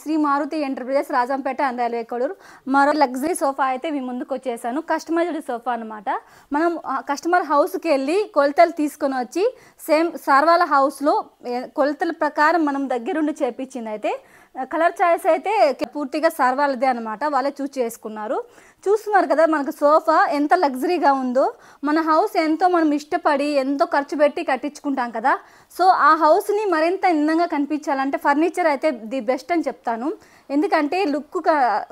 Shri Maruti enterprises Rajampet and railway Koduru మరో luxury sofa అయితే మీ ముందుకు వచ్చేసాను. కస్టమైజ్డ్ సోఫా అనమాట. మనం కస్టమర్ హౌస్కి వెళ్ళి కొలతలు తీసుకొని వచ్చి సేమ్ సర్వాల హౌస్లో కొలతల ప్రకారం మనం దగ్గరుండి చేపించింది. అయితే కలర్ చాయిస్ అయితే పూర్తిగా సర్వాలదే అనమాట. వాళ్ళే చూస్ చేసుకున్నారు. చూస్తున్నారు కదా మనకు సోఫా ఎంత లగ్జరీగా ఉందో. మన హౌస్ ఎంతో మనం ఇష్టపడి ఎంతో ఖర్చు పెట్టి కట్టించుకుంటాం కదా. సో ఆ హౌస్ని మరింత అందంగా కనిపించాలంటే ఫర్నిచర్ అయితే ది బెస్ట్ అని చెప్తాను. ఎందుకంటే లుక్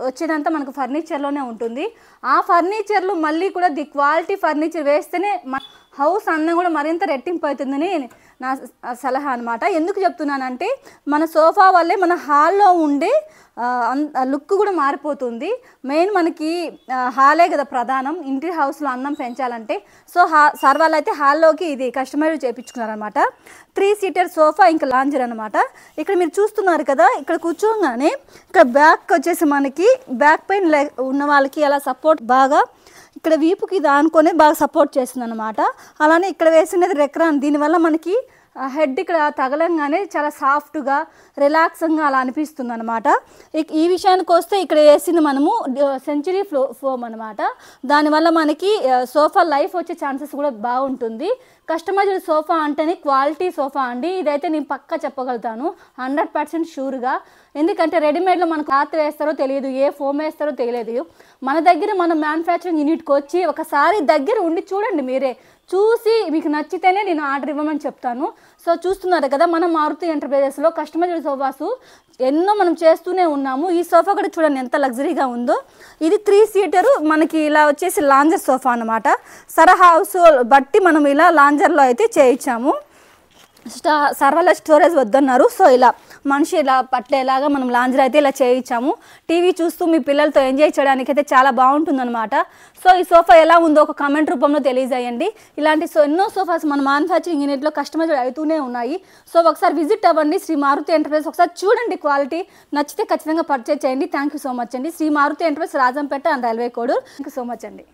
వచ్చేదంతా మనకు ఫర్నిచర్లోనే ఉంటుంది. ఆ ఫర్నిచర్లు మళ్ళీ కూడా ది క్వాలిటీ ఫర్నిచర్ వేస్తేనే హౌస్ అందం కూడా మరింత రెట్టింపు అవుతుందని నా సలహా అనమాట. ఎందుకు చెప్తున్నానంటే మన సోఫా వల్లే మన హాల్లో ఉండే లుక్ కూడా మారిపోతుంది. మెయిన్ మనకి హాలే కదా ప్రధానం ఇంటి హౌస్లో అందం పెంచాలంటే. సో సార్ వాళ్ళు అయితే హాల్లోకి ఇది కస్టమైజ్ చేయించుకున్నారనమాట. 3 సీటర్ సోఫా ఇంకా లాంజర్ అనమాట. ఇక్కడ మీరు చూస్తున్నారు కదా, ఇక్కడ కూర్చోగానే ఇక్కడ బ్యాక్ వచ్చేసి మనకి బ్యాక్ పెయిన్ ఉన్న వాళ్ళకి అలా సపోర్ట్ బాగా ఇక్కడ వీపుకి దానుకొని బాగా సపోర్ట్ చేస్తుంది అనమాట. అలానే ఇక్కడ వేసినది రెక్రాన్. దీనివల్ల మనకి హెడ్ ఇక్కడ తగలంగానే చాలా సాఫ్ట్గా రిలాక్స్గా అలా అనిపిస్తుంది అనమాట. ఈ విషయానికి వస్తే ఇక్కడ వేసింది మనము సెంచరీ ఫోమ్ అనమాట. దానివల్ల మనకి సోఫా లైఫ్ వచ్చే ఛాన్సెస్ కూడా బాగుంటుంది. కస్టమైజ్డ్ సోఫా అంటేనే క్వాలిటీ సోఫా అండి. ఇదైతే నేను పక్కా చెప్పగలుగుతాను 100% షూర్గా. ఎందుకంటే రెడీమేడ్లో మనకు క్లాత్ వేస్తారో తెలియదు, ఏ ఫోమ్ వేస్తారో తెలియదు. మన దగ్గర మన మ్యానుఫ్యాక్చరింగ్ యూనిట్కి వచ్చి ఒకసారి దగ్గర ఉండి చూడండి. మీరే చూసి మీకు నచ్చితేనే నేను ఆర్డర్ ఇవ్వమని చెప్తాను. సో చూస్తున్నారు కదా మన మారుతి ఎంటర్ప్రైజెస్లో కస్టమైజ్డ్ సోఫాస్ ఎన్నో మనం చేస్తూనే ఉన్నాము. ఈ సోఫా కూడా చూడండి ఎంత లగ్జరీగా ఉందో. ఇది 3 సీటరు మనకి ఇలా వచ్చేసి లాంజర్ సోఫా అనమాట. హౌస్ బట్టి మనం ఇలా లాంజర్లో అయితే చేయించాము. సర్వల స్టోరేజ్ వద్దన్నారు. సో ఇలా మనిషి ఇలా పట్టేలాగా మనం లాంజర్ అయితే ఇలా చేయించాము. టీవీ చూస్తూ మీ పిల్లలతో ఎంజాయ్ చేయడానికి అయితే చాలా బాగుంటుందన్నమాట. సో ఈ సోఫా ఎలా ఉందో ఒక కామెంట్ రూపంలో తెలియజేయండి. ఇలాంటి ఎన్నో సోఫాస్ మన మ్యానుఫ్యాక్చరింగ్ యూనిట్లో కస్టమైజ్ అవుతూనే ఉన్నాయి. సో ఒకసారి విజిట్ అవ్వండి శ్రీ మారుతి ఎంటర్ప్రైజెస్. ఒకసారి చూడండి, క్వాలిటీ నచ్చితే ఖచ్చితంగా పర్చేజ్ చేయండి. థ్యాంక్ యూ సో మచ్ అండి. Shri Maruti enterprises Rajampet and railway Koduru. Thank you so much అండి.